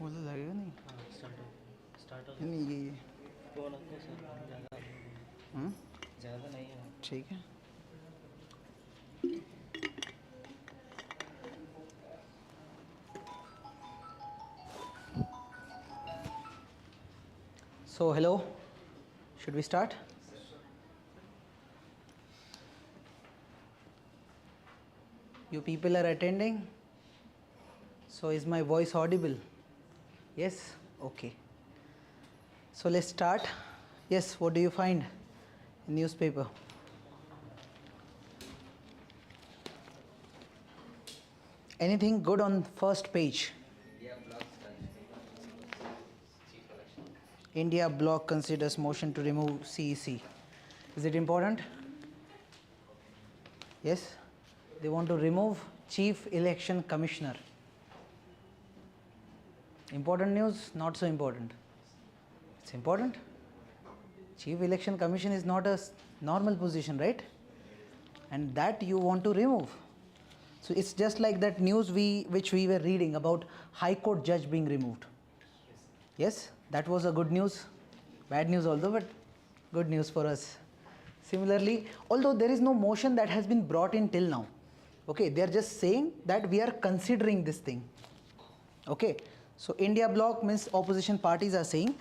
वो तो लगेगा नहीं। हाँ स्टार्ट हो नहीं ये फोन रखो सर, ज़्यादा नहीं है। ठीक है। So hello, should we start? You people are attending? So is my voice audible? Yes? Okay. So let's start. Yes, what do you find in newspaper? Anything good on first page? India bloc considers motion to remove CEC. Is it important? Yes? They want to remove Chief Election Commissioner. Important news? Not so important. It's important. Chief Election Commission is not a normal position, right? And that you want to remove. So it's just like that news which we were reading about High Court judge being removed. Yes, that was a good news. Bad news although, but good news for us. Similarly, although there is no motion that has been brought in till now. Okay, they are just saying that we are considering this thing. Okay, so India bloc means opposition parties are saying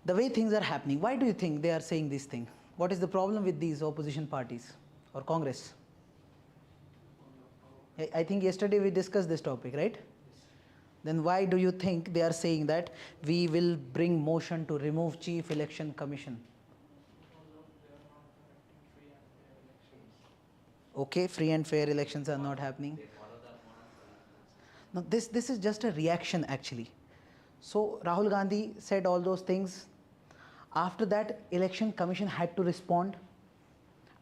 the way things are happening. Why do you think they are saying this thing? What is the problem with these opposition parties or Congress? I think yesterday we discussed this topic, right? Then why do you think they are saying that we will bring motion to remove Chief Election Commission? Okay, free and fair elections are not happening. Now this is just a reaction actually. So Rahul Gandhi said all those things. After that, Election Commission had to respond,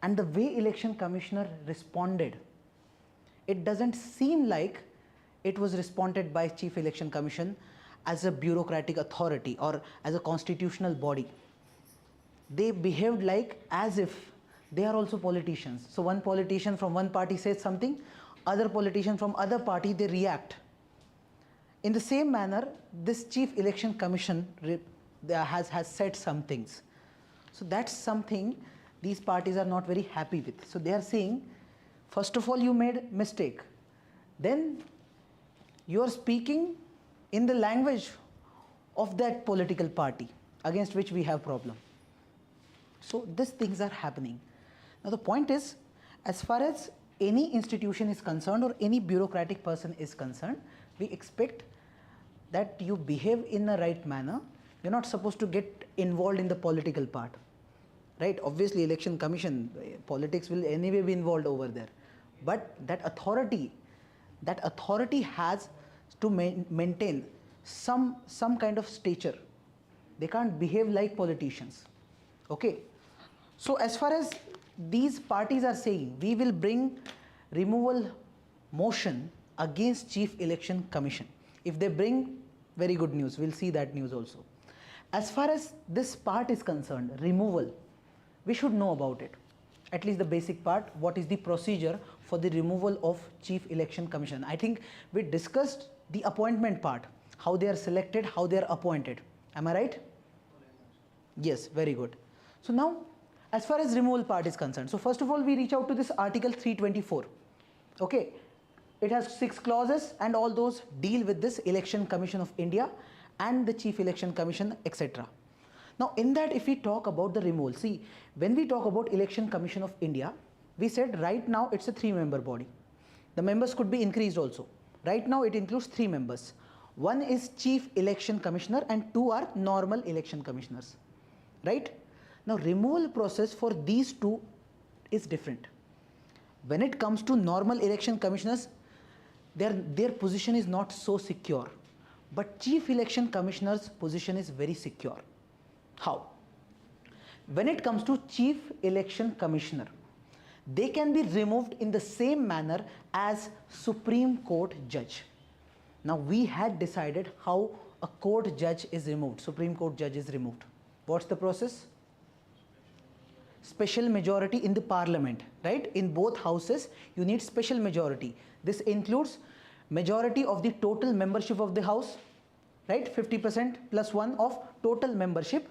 and the way Election Commissioner responded, it doesn't seem like it was responded by Chief Election Commission as a bureaucratic authority or as a constitutional body. They behaved like as if they are also politicians. So one politician from one party says something, other politician from other party, they react. In the same manner, this Chief Election Commission has said some things. So that's something these parties are not very happy with. So they are saying, first of all, you made mistake. Then you are speaking in the language of that political party against which we have problem. So these things are happening. Now the point is, as far as any institution is concerned or any bureaucratic person is concerned, we expect that you behave in the right manner. You're not supposed to get involved in the political part, right? Obviously, Election Commission, politics will anyway be involved over there. But that authority has to maintain some kind of stature. They can't behave like politicians. Okay. So as far as these parties are saying, we will bring removal motion against Chief Election Commission. If they bring, very good news, we'll see that news also. As far as this part is concerned, removal, we should know about it. At least the basic part, what is the procedure for the removal of Chief Election Commission. I think we discussed the appointment part, how they are selected, how they are appointed. Am I right? Yes, very good. So now, as far as removal part is concerned, so first of all, we reach out to this Article 324. Okay, it has 6 clauses and all those deal with this Election Commission of India and the Chief Election Commission, etc. Now in that, if we talk about the removal, see, when we talk about Election Commission of India, we said right now it's a 3-member body. The members could be increased also. Right now it includes 3 members. One is Chief Election Commissioner and 2 are normal election commissioners, right? Now removal process for these 2 is different. When it comes to normal election commissioners, their position is not so secure. But Chief Election Commissioner's position is very secure. How? When it comes to Chief Election Commissioner, they can be removed in the same manner as Supreme Court judge. Now we had decided how a court judge is removed, Supreme Court judge is removed. What's the process? Special majority in the parliament, right? In both houses, you need special majority. This includes majority of the total membership of the house, right? 50% plus 1 of total membership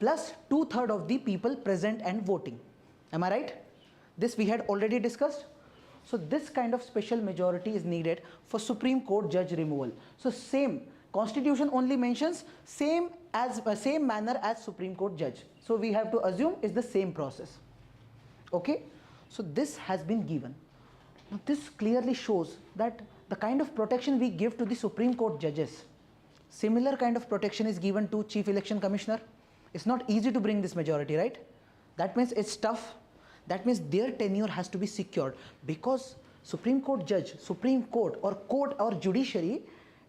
plus 2/3 of the people present and voting. Am I right? This we had already discussed. So this kind of special majority is needed for Supreme Court judge removal. So same, Constitution only mentions same manner as Supreme Court judge. So we have to assume it's the same process. Okay? So this has been given. Now this clearly shows that the kind of protection we give to the Supreme Court judges, similar kind of protection is given to Chief Election Commissioner. It's not easy to bring this majority, right? That means it's tough. That means their tenure has to be secured, because Supreme Court judge, Supreme Court or judiciary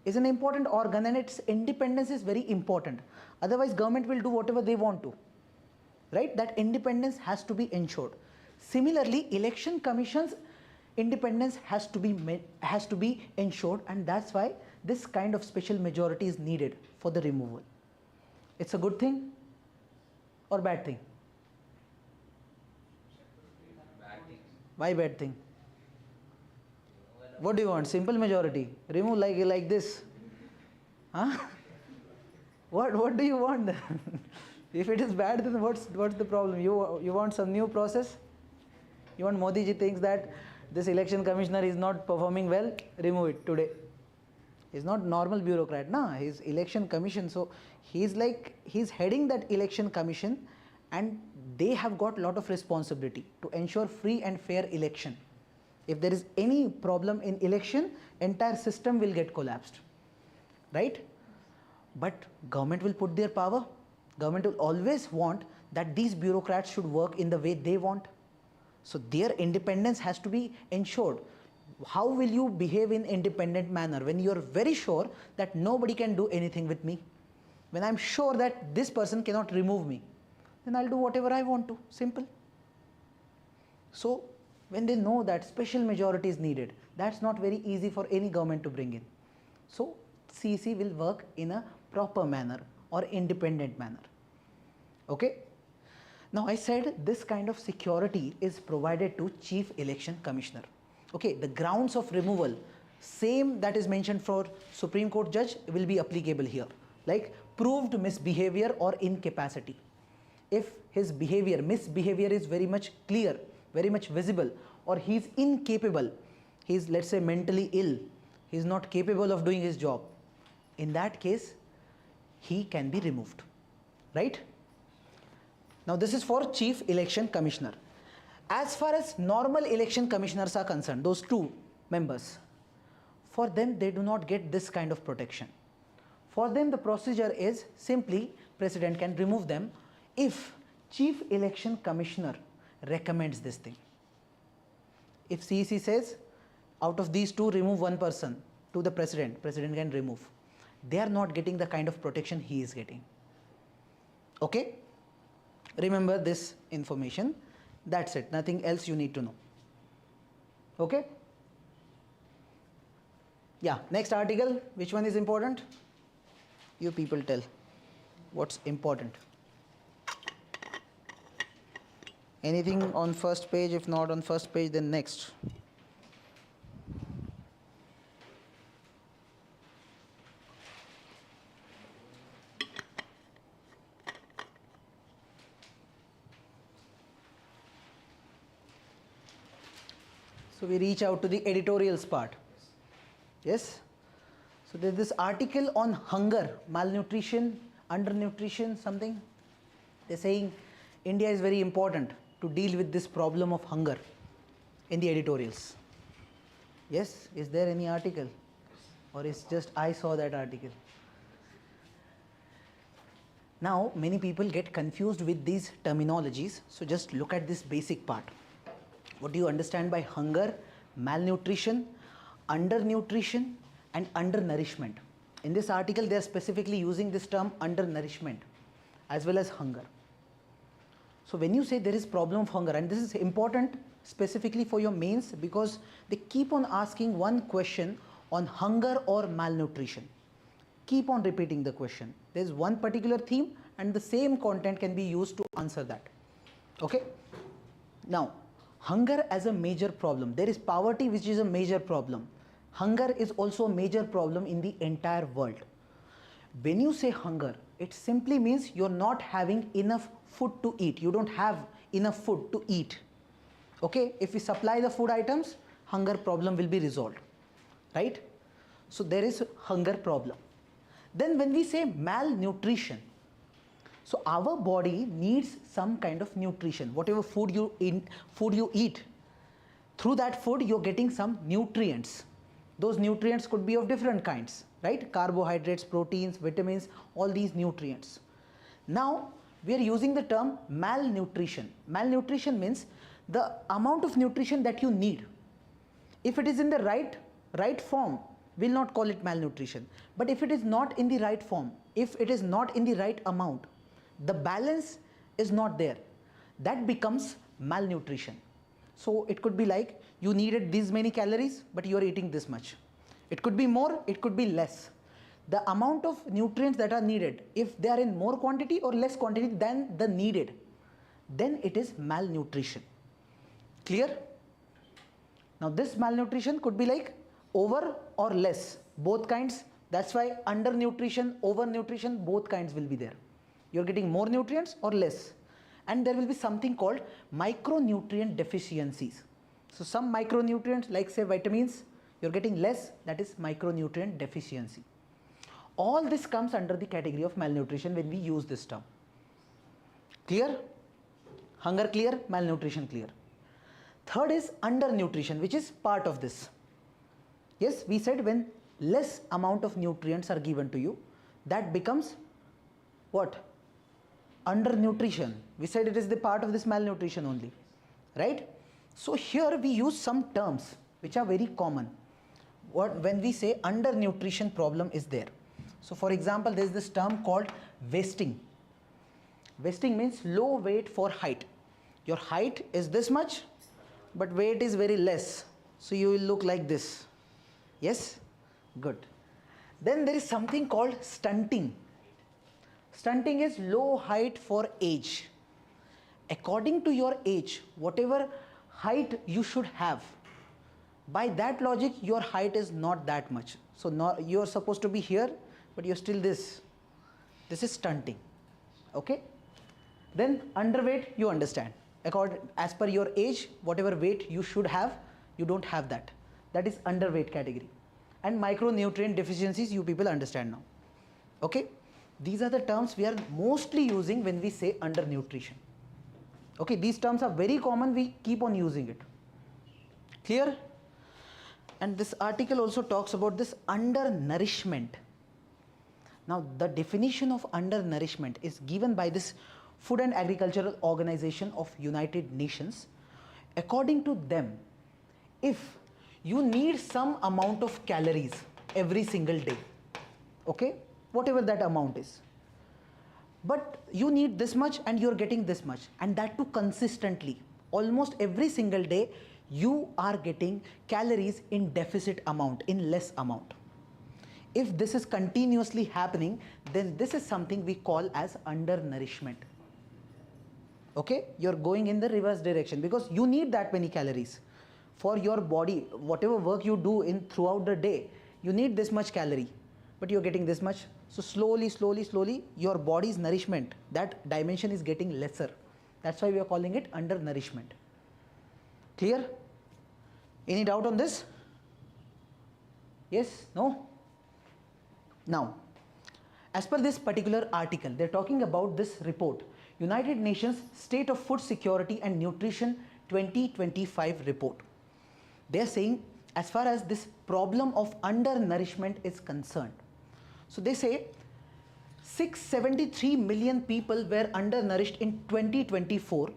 is an important organ, and its independence is very important. Otherwise government will do whatever they want to, right? That independence has to be ensured. Similarly, election commission's independence has to be ensured, and that's why this kind of special majority is needed for the removal. It's a good thing or bad thing? Why bad thing? What do you want? Simple majority? Remove like this? Huh? What do you want? If it is bad, then what's the problem? You want some new process? You want Modi ji thinks that this election commissioner is not performing well, remove it today. He's not normal bureaucrat, nah. He's election commission, so he's heading that election commission, and they have got a lot of responsibility to ensure free and fair election. If there is any problem in election, entire system will get collapsed, right? But government will put their power. Government will always want that these bureaucrats should work in the way they want. So their independence has to be ensured. How will you behave in independent manner when you are very sure that nobody can do anything with me? When I'm sure that this person cannot remove me, then I'll do whatever I want to. Simple. So when they know that special majority is needed, that's not very easy for any government to bring in. So CEC will work in a proper manner or independent manner. Okay? Now I said this kind of security is provided to Chief Election Commissioner. Okay, the grounds of removal, same that is mentioned for Supreme Court judge, will be applicable here. Like proved misbehavior or incapacity. If his misbehavior is very much clear, very much visible, or he's incapable, he's, let's say, mentally ill, he's not capable of doing his job, in that case, he can be removed, right? Now this is for Chief Election Commissioner. As far as normal election commissioners are concerned, those two members, for them they do not get this kind of protection. For them the procedure is simply President can remove them if Chief Election Commissioner recommends this thing. If CEC says out of these two remove one person to the President, President can remove. They are not getting the kind of protection he is getting. Okay? Remember this information. That's it. Nothing else you need to know. Okay? Yeah. Next article. Which one is important? You people tell. What's important? Anything on first page? If not on first page, then next. So we reach out to the editorials part. Yes? So there's this article on hunger, malnutrition, undernutrition, something. They're saying India is very important to deal with this problem of hunger in the editorials. Yes? Is there any article? Or is just I saw that article? Now many people get confused with these terminologies. So just look at this basic part. What do you understand by hunger, malnutrition, undernutrition, and undernourishment? In this article, they are specifically using this term undernourishment as well as hunger. So when you say there is problem of hunger, and this is important specifically for your mains because they keep on asking one question on hunger or malnutrition. Keep on repeating the question. There is one particular theme and the same content can be used to answer that. Okay? Now, hunger as a major problem. There is poverty which is a major problem. Hunger is also a major problem in the entire world. When you say hunger, it simply means you're not having enough food to eat. You don't have enough food to eat. Okay, if we supply the food items, hunger problem will be resolved, right? So there is hunger problem. Then when we say malnutrition, so our body needs some kind of nutrition. Whatever food you eat, through that food you're getting some nutrients. Those nutrients could be of different kinds, right? Carbohydrates, proteins, vitamins, all these nutrients. Now we are using the term malnutrition. Malnutrition means the amount of nutrition that you need. If it is in the right form, we'll not call it malnutrition. But if it is not in the right form, if it is not in the right amount, the balance is not there, that becomes malnutrition. So it could be like you needed these many calories, but you are eating this much. It could be more, it could be less. The amount of nutrients that are needed, if they are in more quantity or less quantity than the needed, then it is malnutrition. Clear? Now this malnutrition could be like over or less, both kinds. That's why undernutrition, overnutrition, both kinds will be there. You're getting more nutrients or less. And there will be something called micronutrient deficiencies. So some micronutrients, like say vitamins, you're getting less, that is micronutrient deficiency. All this comes under the category of malnutrition when we use this term. Clear? Hunger clear, malnutrition clear. Third is undernutrition, which is part of this. Yes, we said when less amount of nutrients are given to you, that becomes what? Undernutrition. We said it is the part of this malnutrition only, right? So here we use some terms which are very common. When we say undernutrition problem is there. So for example, there is this term called wasting. Wasting means low weight for height. Your height is this much, but weight is very less. So you will look like this. Yes? Good. Then there is something called stunting. Stunting is low height for age. According to your age, whatever height you should have, by that logic, your height is not that much. So you are supposed to be here, but you're still this. This is stunting. Okay? Then underweight, you understand. As per your age, whatever weight you should have, you don't have that. That is underweight category. And micronutrient deficiencies, you people understand now. Okay? These are the terms we are mostly using when we say undernutrition. Okay, these terms are very common, we keep on using it. Clear? And this article also talks about this undernourishment. Now, the definition of undernourishment is given by this Food and Agricultural Organization of United Nations. According to them, if you need some amount of calories every single day, okay, whatever that amount is, but you need this much and you're getting this much, and that too consistently, almost every single day you are getting calories in deficit amount, in less amount. If this is continuously happening, then this is something we call as undernourishment. Okay, you're going in the reverse direction because you need that many calories for your body. Whatever work you do throughout the day, you need this much calorie, but you're getting this much. So slowly, your body's nourishment, that dimension is getting lesser. That's why we are calling it undernourishment. Clear? Any doubt on this? Yes? No? Now, as per this particular article, they're talking about this report, United Nations State of Food Security and Nutrition 2025 report. They're saying as far as this problem of undernourishment is concerned, so they say 673 million people were undernourished in 2024,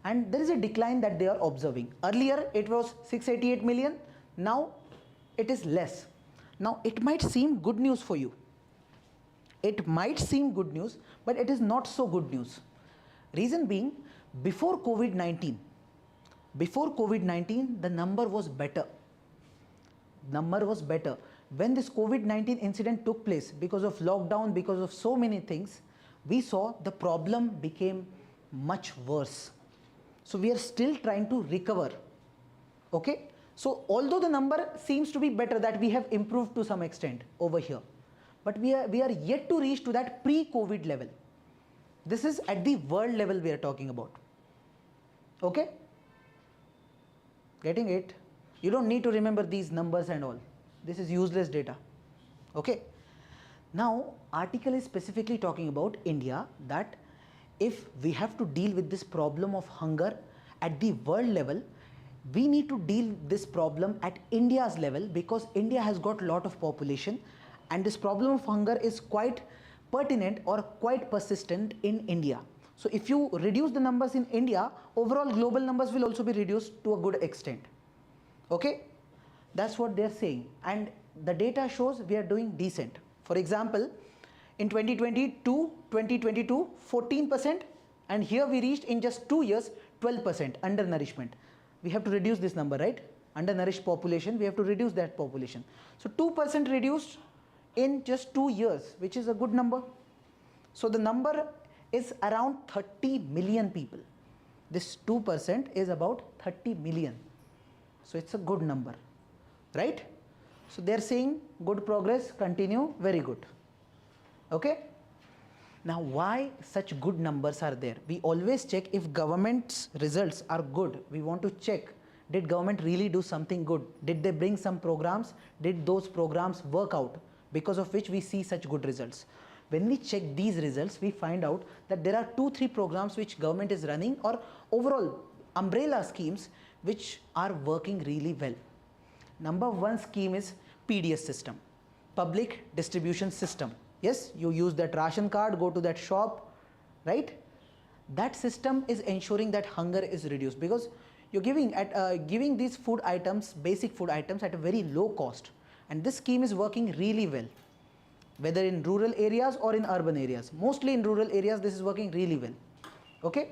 and there is a decline that they are observing. Earlier it was 688 million, now it is less. Now it might seem good news for you. It might seem good news, but it is not so good news. Reason being, before COVID-19, the number was better. When this COVID-19 incident took place, because of lockdown, because of so many things, we saw the problem became much worse. So we are still trying to recover. Okay? So although the number seems to be better, that we have improved to some extent over here, but we are yet to reach to that pre-COVID level. This is at the world level we are talking about. Okay? Getting it? You don't need to remember these numbers and all. This is useless data. Okay? Now, article is specifically talking about India, that if we have to deal with this problem of hunger at the world level, we need to deal this problem at India's level, because India has got a lot of population and this problem of hunger is quite pertinent or quite persistent in India. So if you reduce the numbers in India, overall global numbers will also be reduced to a good extent. Okay? That's what they're saying, and the data shows we are doing decent. For example, in 2022, 14%, and here we reached in just 2 years 12% undernourishment. We have to reduce this number, right? Undernourished population, we have to reduce that population. So 2% reduced in just 2 years, which is a good number. So the number is around 30 million people. This 2% is about 30 million. So it's a good number, right? So they're saying good progress, continue, very good. Okay? Now why such good numbers are there? We always check if government's results are good. We want to check, did government really do something good? Did they bring some programs? Did those programs work out? Because of which we see such good results. When we check these results, we find out that there are 2-3 programs which government is running, or overall umbrella schemes which are working really well. Number one scheme is PDS system, public distribution system. Yes, you use that ration card, go to that shop, right? That system is ensuring that hunger is reduced, because you're giving these food items, basic food items, at a very low cost, and this scheme is working really well, whether in rural areas or in urban areas. Mostly in rural areas this is working really well. Okay,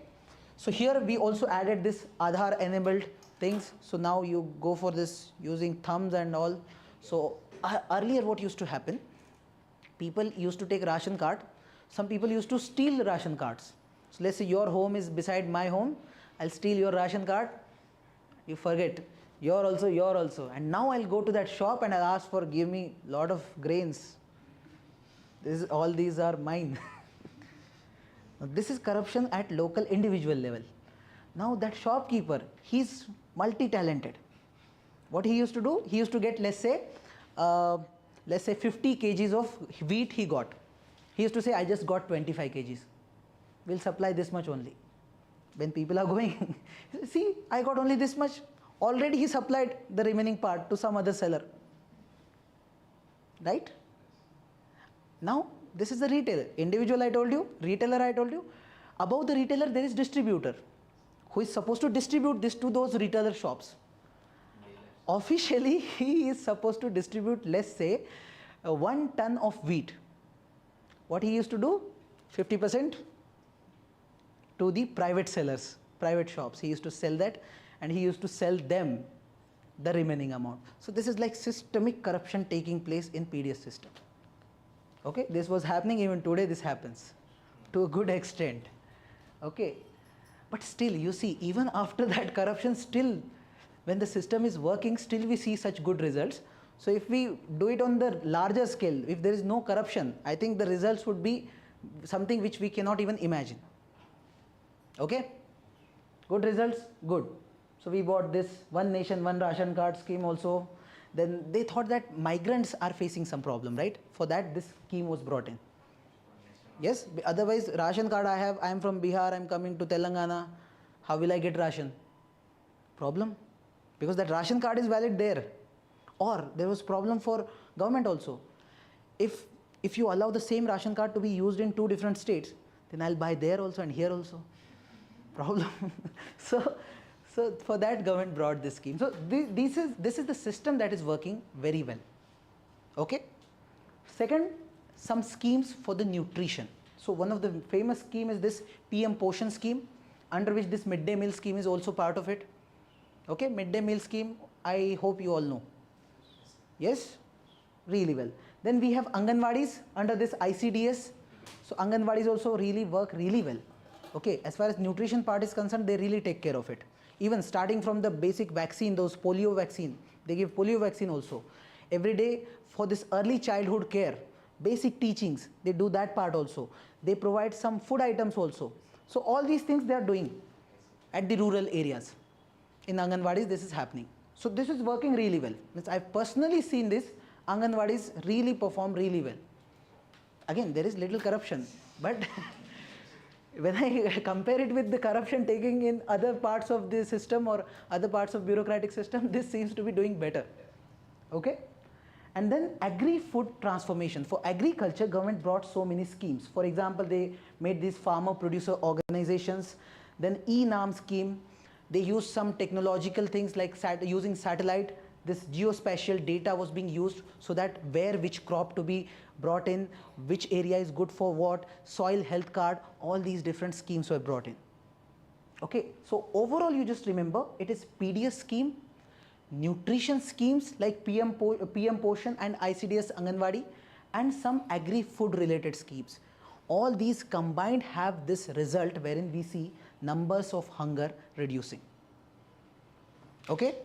so here we also added this Aadhaar enabled things. So now you go for this using thumbs and all. So earlier what used to happen, people used to take ration card. Some people used to steal ration cards. So let's say your home is beside my home, I'll steal your ration card, you forget, you're also, and now I'll go to that shop and I'll ask for, give me lot of grains. All these are mine. This is corruption at local individual level. Now that shopkeeper, he's multi-talented. What he used to do, he used to get, let's say 50 kgs of wheat he got. He used to say, I just got 25 kgs. We'll supply this much only. When people are going, see, I got only this much. Already he supplied the remaining part to some other seller. Right? Now, this is the retailer. Individual I told you, retailer I told you. Above the retailer there is distributor, who is supposed to distribute this to those retailer shops. Officially, he is supposed to distribute, let's say, 1 ton of wheat. What he used to do? 50% to the private sellers, private shops. He used to sell that, and he used to sell them the remaining amount. So this is like systemic corruption taking place in PDS system. Okay, this was happening even today, this happens to a good extent. Okay, but still you see, even after that corruption, still when the system is working, still we see such good results. So if we do it on the larger scale, if there is no corruption, I think the results would be something which we cannot even imagine. Okay, good results, good. So we bought this one nation, one ration card scheme also. Then they thought that migrants are facing some problem, right? For that this scheme was brought in. Yes, otherwise ration card I am from Bihar, I am coming to Telangana, how will I get ration? Problem, because that ration card is valid there. Or there was problem for government also. If you allow the same ration card to be used in 2 different states, then I'll buy there also and here also. Problem. So for that government brought this scheme. So this is the system that is working very well. Okay. Second, some schemes for the nutrition. So one of the famous scheme is this PM Poshan scheme, under which this midday meal scheme is also part of it. Okay, midday meal scheme, I hope you all know. Yes, really well. Then we have Anganwadis under this ICDS. So Anganwadis also really work really well. Okay, as far as nutrition part is concerned, they really take care of it. Even starting from the basic vaccine, those polio vaccine, they give polio vaccine also. Every day for this early childhood care, basic teachings, they do that part also. They provide some food items also. So all these things they are doing at the rural areas. In Anganwadis, this is happening. So this is working really well. I've personally seen this. Anganwadis really perform really well. Again, there is little corruption, but when I compare it with the corruption taking in other parts of the system or other parts of bureaucratic system, this seems to be doing better. Okay? And then agri-food transformation. For agriculture, government brought so many schemes. For example, they made these farmer producer organizations, then e-NAM scheme. They used some technological things like using satellite. This geospatial data was being used so that where which crop to be brought in, which area is good for what, soil health card, all these different schemes were brought in. Okay, so overall you just remember it is PDS scheme, nutrition schemes like PM Poshan and ICDS Anganwadi, and some agri-food related schemes. All these combined have this result wherein we see numbers of hunger reducing. Okay,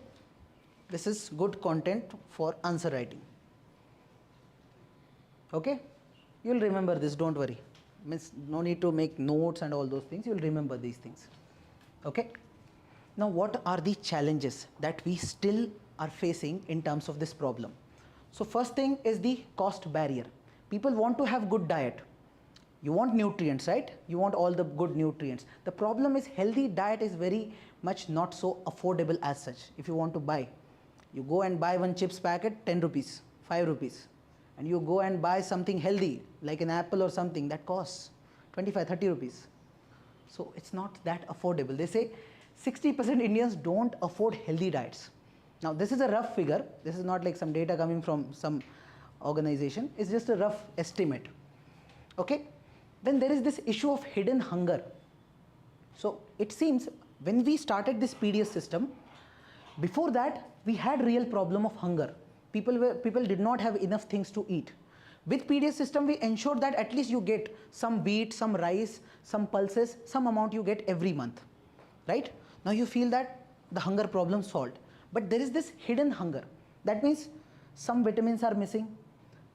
this is good content for answer writing. Okay, you'll remember this, don't worry. Means no need to make notes and all those things, you'll remember these things. Okay, now what are the challenges that we still are facing in terms of this problem? So first thing is the cost barrier. People want to have good diet. You want nutrients, right? You want all the good nutrients. The problem is healthy diet is very much not so affordable as such. If you want to buy, you go and buy one chips packet, 10 rupees, 5 rupees. And you go and buy something healthy, like an apple or something, that costs 25, 30 rupees. So it's not that affordable. They say 60% Indians don't afford healthy diets. Now this is a rough figure. This is not like some data coming from some organization. It's just a rough estimate. Okay? Then there is this issue of hidden hunger. So it seems when we started this PDS system, before that we had real problem of hunger. People did not have enough things to eat. With PDS system, we ensured that at least you get some wheat, some rice, some pulses, some amount you get every month, right? Now you feel that the hunger problem solved. But there is this hidden hunger. That means some vitamins are missing,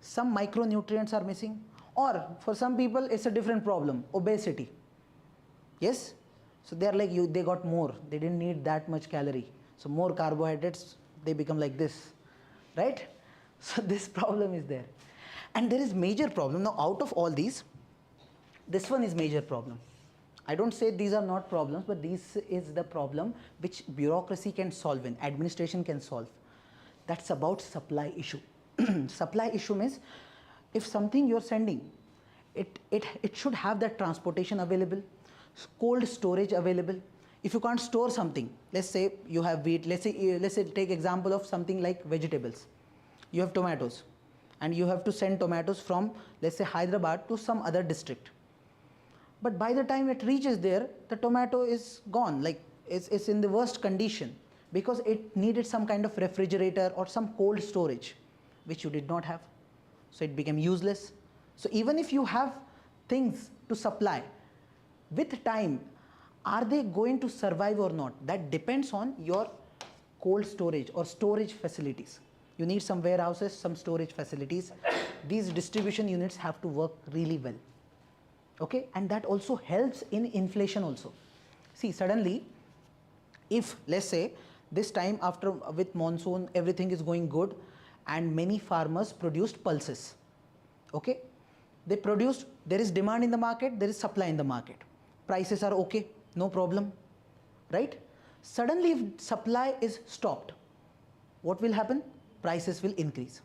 some micronutrients are missing, or for some people it's a different problem, obesity. Yes? So they are like you, they got more, they didn't need that much calorie. So more carbohydrates, they become like this, right? So this problem is there. And there is major problem. Now out of all these, this one is major problem. I don't say these are not problems, but this is the problem which bureaucracy can solve and administration can solve. That's about supply issue. Supply issue means if something you're sending, it should have that transportation available, cold storage available. If you can't store something, let's say you have wheat, let's say take example of something like vegetables. You have tomatoes and you have to send tomatoes from, let's say, Hyderabad to some other district. But by the time it reaches there, the tomato is gone, like it's in the worst condition because it needed some kind of refrigerator or some cold storage, which you did not have. So it became useless. So even if you have things to supply, with time, are they going to survive or not? That depends on your cold storage or storage facilities. You need some warehouses, some storage facilities. These distribution units have to work really well. Okay, and that also helps in inflation also. See, suddenly, if let's say this time after with monsoon, everything is going good and many farmers produced pulses. Okay, they produced, there is demand in the market, there is supply in the market. Prices are okay, no problem, right? Suddenly if supply is stopped, what will happen? Prices will increase.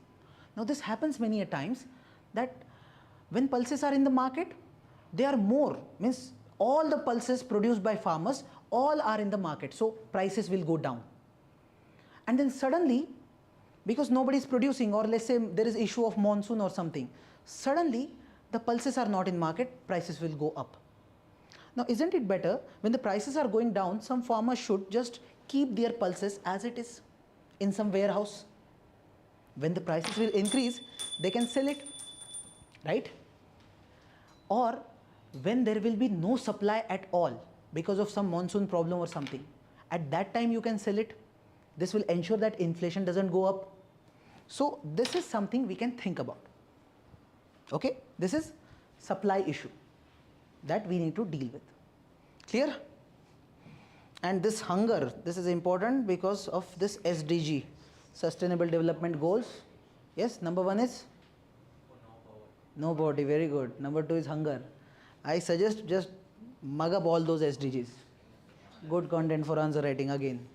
Now this happens many a times that when pulses are in the market, they are more, means all the pulses produced by farmers, all are in the market, so prices will go down. And then suddenly, because nobody is producing, or let's say there is issue of monsoon or something, suddenly the pulses are not in market, prices will go up. Now isn't it better when the prices are going down, some farmers should just keep their pulses as it is in some warehouse. When the prices will increase, they can sell it, right? Or when there will be no supply at all because of some monsoon problem or something, at that time you can sell it. This will ensure that inflation doesn't go up. So this is something we can think about. Okay, this is supply issue that we need to deal with. Clear? And this hunger, this is important because of this SDG, Sustainable Development Goals. Yes, number 1 is? No poverty, very good. Number 2 is hunger. I suggest just mug up all those SDGs. Good content for answer writing again.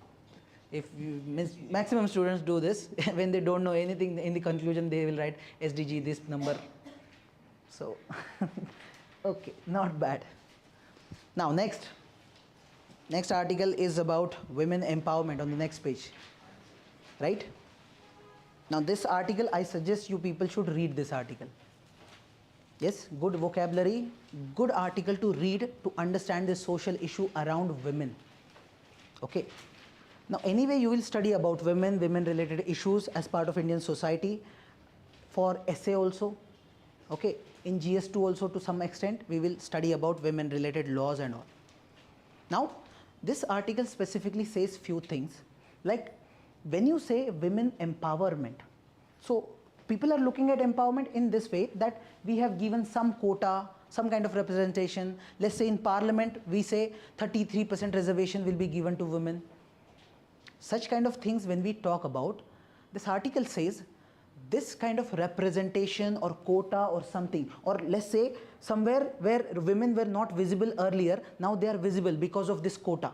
If you maximum students do this, when they don't know anything, in the conclusion they will write SDG this number. So, okay, not bad. Now next article is about women empowerment on the next page, right? Now this article, I suggest you people should read this article. Yes, good vocabulary, good article to read to understand the social issue around women. Okay. Now anyway, you will study about women related issues as part of Indian society, for essay also. Okay, in GS2 also to some extent we will study about women related laws and all. Now this article specifically says few things, like when you say women empowerment, so people are looking at empowerment in this way, that we have given some quota, some kind of representation. Let's say in parliament we say 33% reservation will be given to women. Such kind of things when we talk about, this article says this kind of representation or quota or something, or let's say somewhere where women were not visible earlier, now they are visible because of this quota,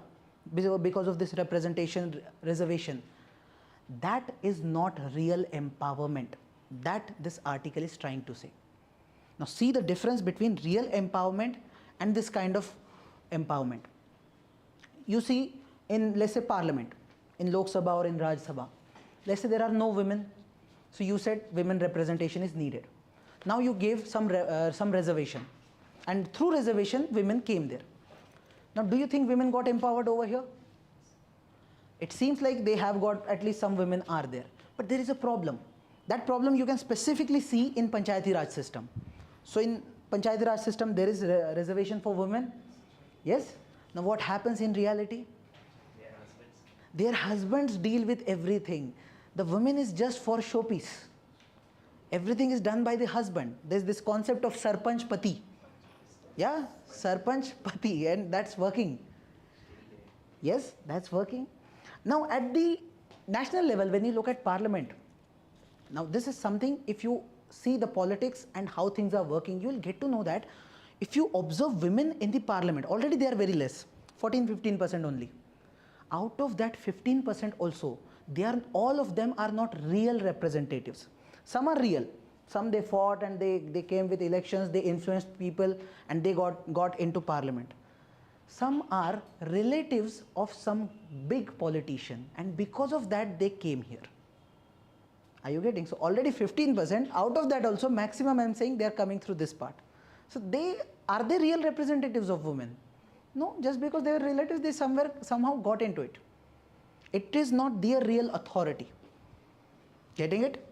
because of this representation, reservation. That is not real empowerment. That this article is trying to say. Now see the difference between real empowerment and this kind of empowerment. You see in, let's say, parliament, in Lok Sabha or in Raj Sabha, let's say there are no women, so you said women representation is needed. Now you gave some reservation, and through reservation women came there. Now do you think women got empowered over here? It seems like they have got, at least some women are there, but there is a problem. That problem you can specifically see in Panchayati Raj system. So in Panchayati Raj system there is reservation for women. Yes. Now what happens in reality? Their husbands deal with everything. The woman is just for showpiece. Everything is done by the husband. There's this concept of Sarpanch Pati. Yeah, Sarpanch Pati, and that's working. Yes, that's working. Now at the national level, when you look at parliament, now this is something, if you see the politics and how things are working, you will get to know that if you observe women in the parliament, already they are very less, 14-15% only. Out of that 15% also, all of them are not real representatives. Some are real. Some they fought and they came with elections, they influenced people and they got into parliament. Some are relatives of some big politician, and because of that they came here. Are you getting? So already 15%, out of that also maximum I am saying they are coming through this part. So are they real representatives of women? No, just because they were relatives, they somehow got into it. It is not their real authority. Getting it?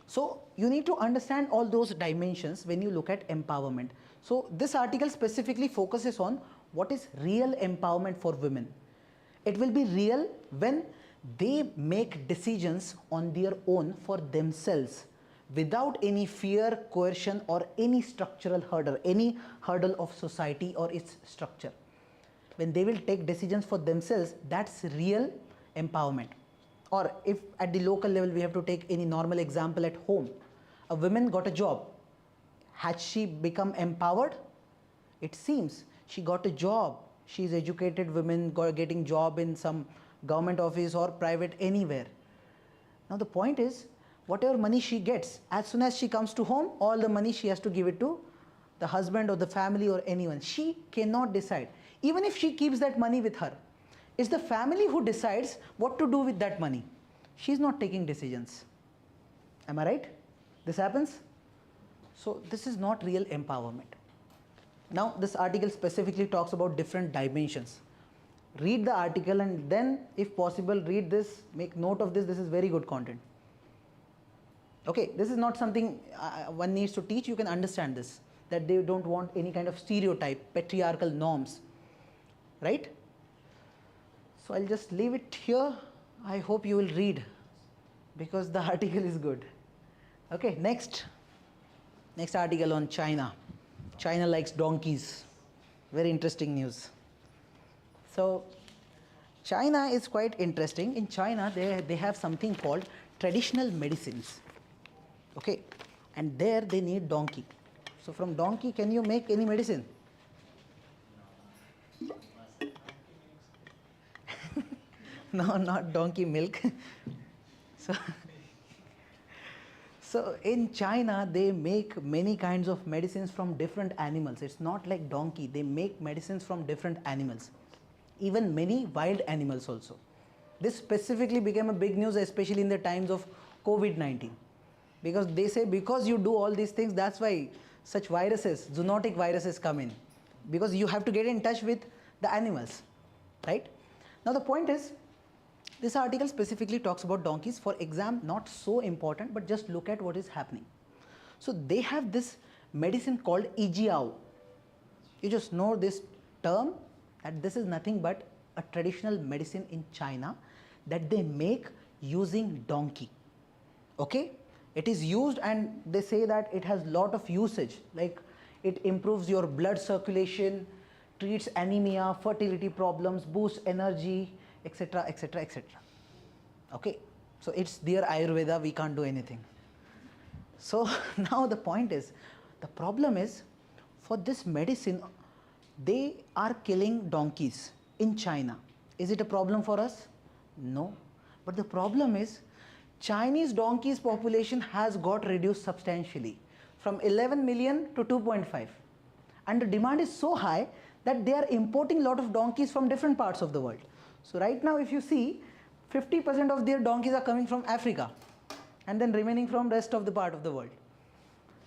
So you need to understand all those dimensions when you look at empowerment. So this article specifically focuses on what is real empowerment for women. It will be real when they make decisions on their own for themselves, without any fear, coercion, or any structural hurdle, any hurdle of society or its structure. When they will take decisions for themselves, that's real empowerment. Or if at the local level we have to take any normal example at home, a woman got a job. Has she become empowered? It seems she got a job. She is educated woman, getting job in some government office or private, anywhere. Now the point is, whatever money she gets, as soon as she comes to home, all the money she has to give it to the husband or the family or anyone. She cannot decide. Even if she keeps that money with her, it's the family who decides what to do with that money. She's not taking decisions. Am I right? This happens? So this is not real empowerment. Now this article specifically talks about different dimensions. Read the article and then if possible read this, make note of this. This is very good content. Okay, this is not something one needs to teach. You can understand this, that they don't want any kind of stereotype, patriarchal norms, right? So I'll just leave it here. I hope you will read because the article is good. Okay, next. Next article on China. China likes donkeys. Very interesting news. So China is quite interesting. In China, they have something called traditional medicines. Okay, and there they need donkey. So from donkey, can you make any medicine? No, not donkey milk. so, so in China, they make many kinds of medicines from different animals. It's not like donkey. They make medicines from different animals, even many wild animals also. This specifically became a big news, especially in the times of COVID-19. Because they say because you do all these things, that's why such viruses, zoonotic viruses come in. Because you have to get in touch with the animals, right? Now the point is, this article specifically talks about donkeys. For exam, not so important, but just look at what is happening. So they have this medicine called Ijiao. You just know this term, that this is nothing but a traditional medicine in China that they make using donkey. Okay? It is used, and they say that it has lot of usage, like it improves your blood circulation, treats anemia, fertility problems, boosts energy, etc., etc., etc. Okay, so it's their Ayurveda, we can't do anything. So now the point is, the problem is, for this medicine, they are killing donkeys in China. Is it a problem for us? No. But the problem is, Chinese donkeys population has got reduced substantially from 11 million to 2.5. And the demand is so high that they are importing a lot of donkeys from different parts of the world. So right now, if you see, 50% of their donkeys are coming from Africa, and then remaining from rest of the part of the world.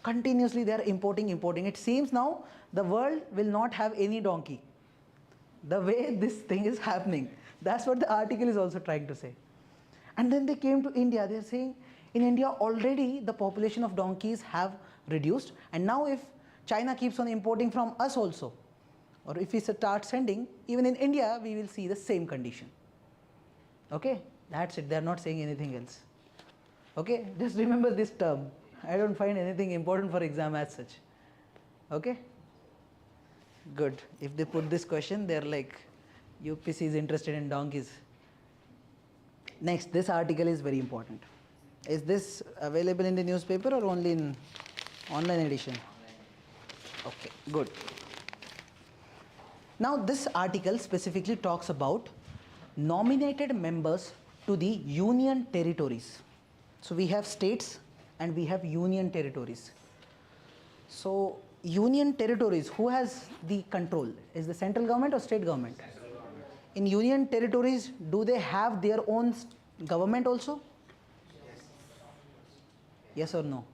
Continuously they are importing. It seems now the world will not have any donkey. The way this thing is happening. That's what the article is also trying to say. And then they came to India. They are saying, in India already the population of donkeys have reduced, and now if China keeps on importing from us also, or if we start sending, even in India, we will see the same condition. Okay, that's it. They are not saying anything else. Okay, just remember this term. I don't find anything important for exam as such. Okay, good. If they put this question, they're like, UPSC is interested in donkeys. Next, this article is very important. Is this available in the newspaper or only in online edition? Okay, good. Now this article specifically talks about nominated members to the union territories. So we have states and we have union territories. So union territories, who has the control? Is the central government or state government? In union territories, do they have their own government also? Yes or no?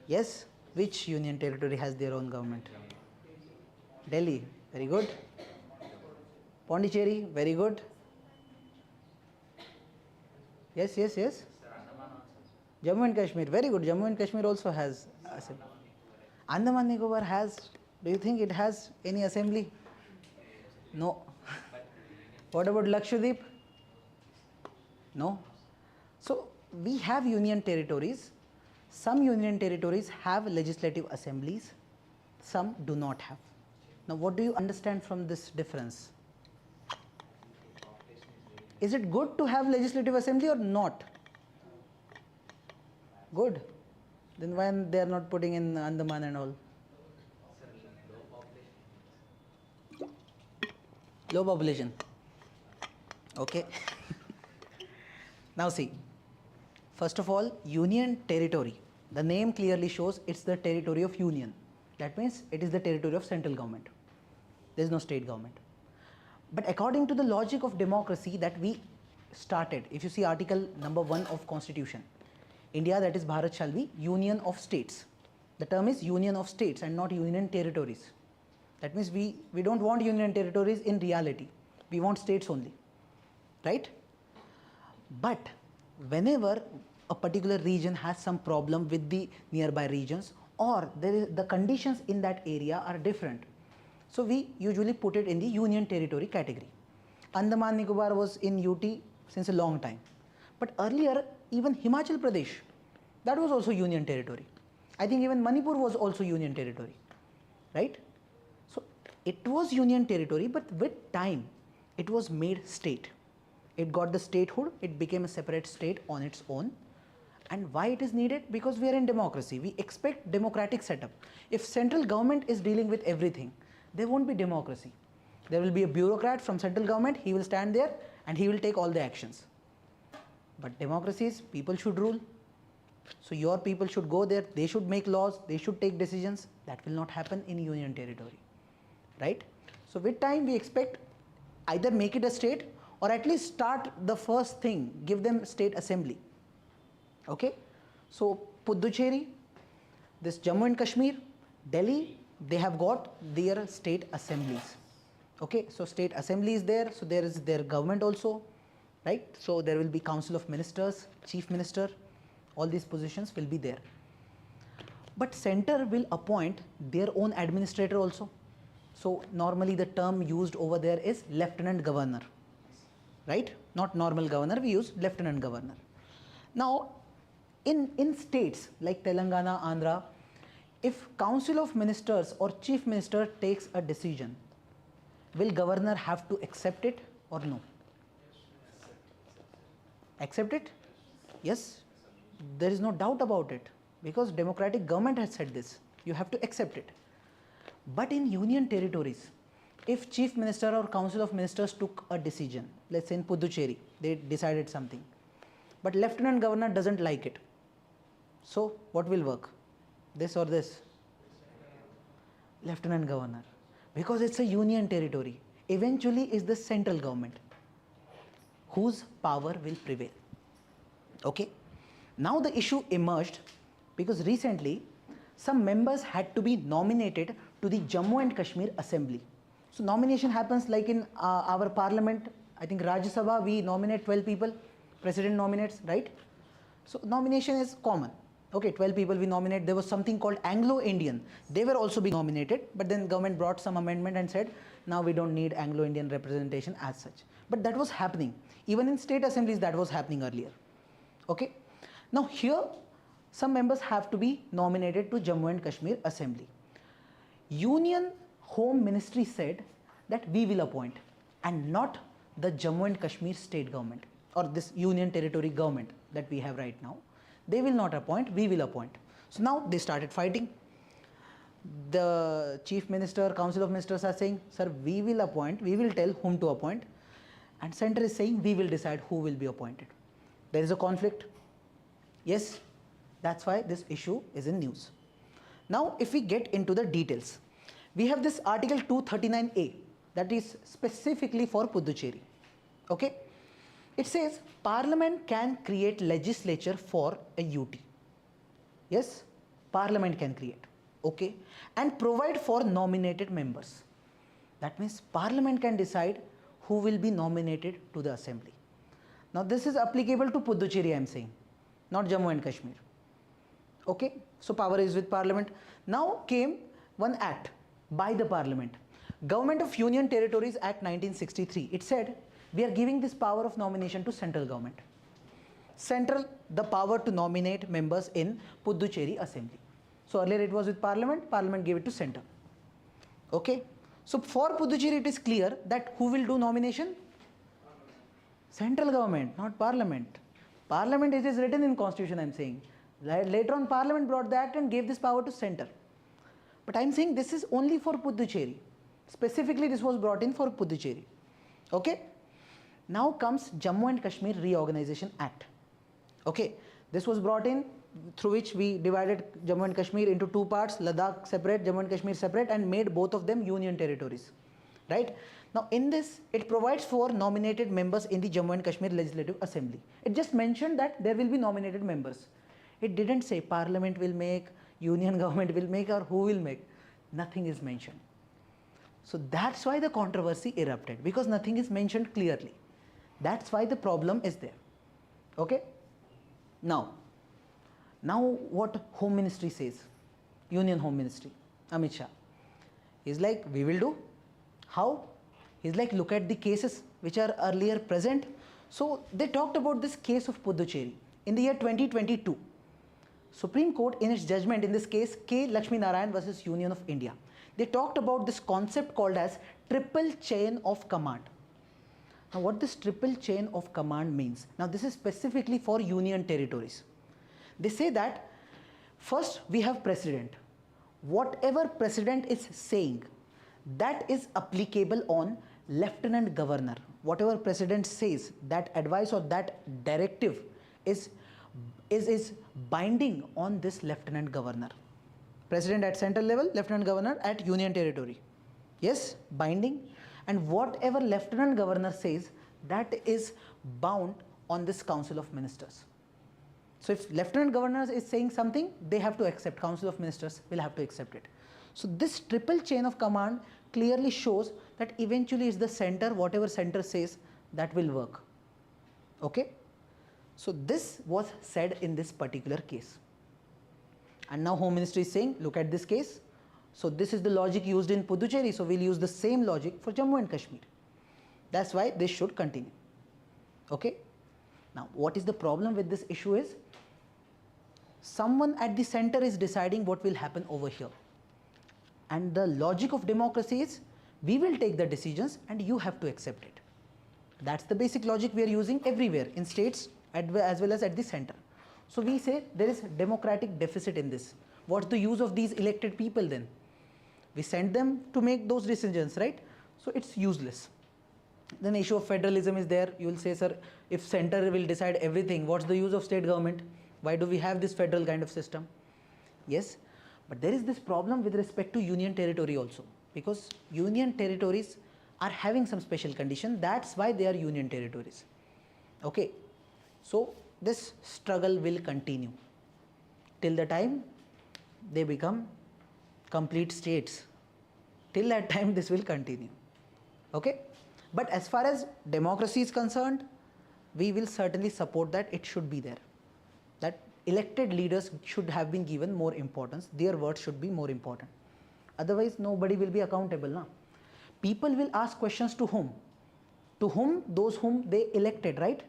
Yes? Which union territory has their own government? Delhi, very good. Pondicherry, very good. Yes, yes, yes. Jammu and Kashmir, very good. Jammu and Kashmir also has assembly. Andaman Nicobar has, do you think it has any assembly? No. What about Lakshadweep? No. So we have union territories. Some union territories have legislative assemblies, some do not have. Now what do you understand from this difference? Is it good to have legislative assembly or not? Good. Then why they are not putting in Andaman and all? Low population. Okay. Now see, first of all, union territory. The name clearly shows it's the territory of union. That means it is the territory of central government. There is no state government. But according to the logic of democracy that we started, if you see article number 1 of Constitution, India, that is Bharat, shall be union of states. The term is union of states and not union territories. That means we don't want union territories in reality. We want states only, right? But whenever a particular region has some problem with the nearby regions, or the conditions in that area are different, so we usually put it in the union territory category. Andaman Nicobar was in UT since a long time. But earlier, even Himachal Pradesh, that was also union territory. I think even Manipur was also union territory, right? So it was union territory, but with time it was made state. It got the statehood, it became a separate state on its own. And why it is needed? Because we are in democracy. We expect democratic setup. If central government is dealing with everything, there won't be democracy. There will be a bureaucrat from central government, he will stand there and he will take all the actions. But democracy is people should rule. So your people should go there, they should make laws, they should take decisions. That will not happen in union territory, right? So with time we expect either make it a state or at least start the first thing, give them state assembly. Okay, so Puducherry, this Jammu and Kashmir, Delhi, they have got their state assemblies. Okay, so state assembly is there, so there is their government also, right? So there will be council of ministers, chief minister, all these positions will be there. But center will appoint their own administrator also. So normally the term used over there is lieutenant governor, right? Not normal governor, we use lieutenant governor. Now, in states like Telangana, Andhra, if council of ministers or chief minister takes a decision, will governor have to accept it or no? Accept it? Yes, there is no doubt about it, because democratic government has said this, you have to accept it. But in union territories, if chief minister or council of ministers took a decision, let's say in Puducherry, they decided something, but lieutenant governor doesn't like it, so what will work? This or this? Lieutenant governor, because it's a union territory. Eventually is the central government whose power will prevail. Okay, now the issue emerged because recently some members had to be nominated to the Jammu and Kashmir Assembly. So nomination happens like in our parliament, I think Rajya Sabha, we nominate 12 people, president nominates, right? So nomination is common. Okay, 12 people we nominate. There was something called Anglo-Indian. They were also being nominated, but then government brought some amendment and said, now we don't need Anglo-Indian representation as such. But that was happening. Even in state assemblies, that was happening earlier. Okay. Now here, some members have to be nominated to Jammu and Kashmir Assembly. Union Home Ministry said that we will appoint, and not the Jammu and Kashmir state government or this union territory government that we have right now. They will not appoint, we will appoint. So now they started fighting. The chief minister, council of ministers are saying, sir, we will appoint, we will tell whom to appoint. And center is saying, we will decide who will be appointed. There is a conflict. Yes, that's why this issue is in news. Now, if we get into the details, we have this article 239A that is specifically for Puducherry. Okay. It says Parliament can create legislature for a UT. Yes, Parliament can create. Okay, and provide for nominated members. That means Parliament can decide who will be nominated to the assembly. Now this is applicable to Puducherry, I am saying, not Jammu and Kashmir. Okay, so power is with Parliament. Now came one act by the Parliament, Government of Union Territories Act 1963. It said, we are giving this power of nomination to central government. Central, the power to nominate members in Puducherry Assembly. So earlier it was with Parliament, Parliament gave it to center. Okay. So for Puducherry it is clear that who will do nomination? Central government, not Parliament. Parliament, it is written in Constitution, I am saying. Later on Parliament brought the act and gave this power to center. But I am saying this is only for Puducherry. Specifically this was brought in for Puducherry. Okay. Now comes Jammu and Kashmir Reorganization Act. Okay, this was brought in through which we divided Jammu and Kashmir into two parts, Ladakh separate, Jammu and Kashmir separate, and made both of them union territories. Right? Now in this, it provides for nominated members in the Jammu and Kashmir Legislative Assembly. It just mentioned that there will be nominated members. It didn't say Parliament will make, union government will make, or who will make. Nothing is mentioned. So that's why the controversy erupted, because nothing is mentioned clearly. That's why the problem is there. Okay. Now what Home Ministry says, Union Home Ministry, Amit Shah, he's like, we will do. How? He's like, look at the cases which are earlier present. So they talked about this case of Puducherry in the year 2022. Supreme Court in its judgment in this case K. Lakshmi Narayan versus Union of India, they talked about this concept called as triple chain of command. Now what this triple chain of command means, now this is specifically for union territories. They say that first we have president. Whatever president is saying, that is applicable on lieutenant governor. Whatever president says, that advice or that directive is binding on this lieutenant governor. President at central level, lieutenant governor at union territory. Yes, binding. And whatever lieutenant governor says, that is bound on this council of ministers. So if lieutenant governor is saying something, they have to accept, council of ministers will have to accept it. So this triple chain of command clearly shows that eventually it's the center, whatever center says, that will work. Okay? So this was said in this particular case. And now Home Ministry is saying, look at this case. So this is the logic used in Puducherry, so we'll use the same logic for Jammu and Kashmir. That's why this should continue. Okay? Now what is the problem with this issue is, someone at the center is deciding what will happen over here. And the logic of democracy is, we will take the decisions and you have to accept it. That's the basic logic we are using everywhere, in states as well as at the center. So we say there is democratic deficit in this. What's the use of these elected people then? We send them to make those decisions, right? So it's useless. Then the issue of federalism is there. You will say, sir, if center will decide everything, what's the use of state government? Why do we have this federal kind of system? Yes, but there is this problem with respect to union territory also, because union territories are having some special condition. That's why they are union territories. Okay, so this struggle will continue till the time they become complete states. Till that time this will continue. Okay, but as far as democracy is concerned, we will certainly support that it should be there. That elected leaders should have been given more importance, their words should be more important. Otherwise nobody will be accountable now. People will ask questions to whom? To whom? Those whom they elected, right?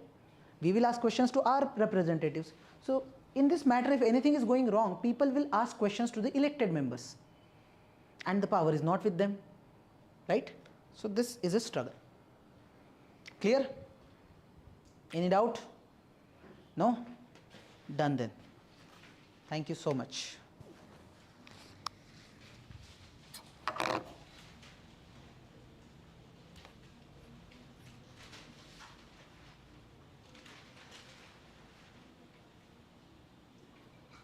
We will ask questions to our representatives. So in this matter, if anything is going wrong, people will ask questions to the elected members. And the power is not with them, right? So this is a struggle. Clear? Any doubt? No? Done then. Thank you so much.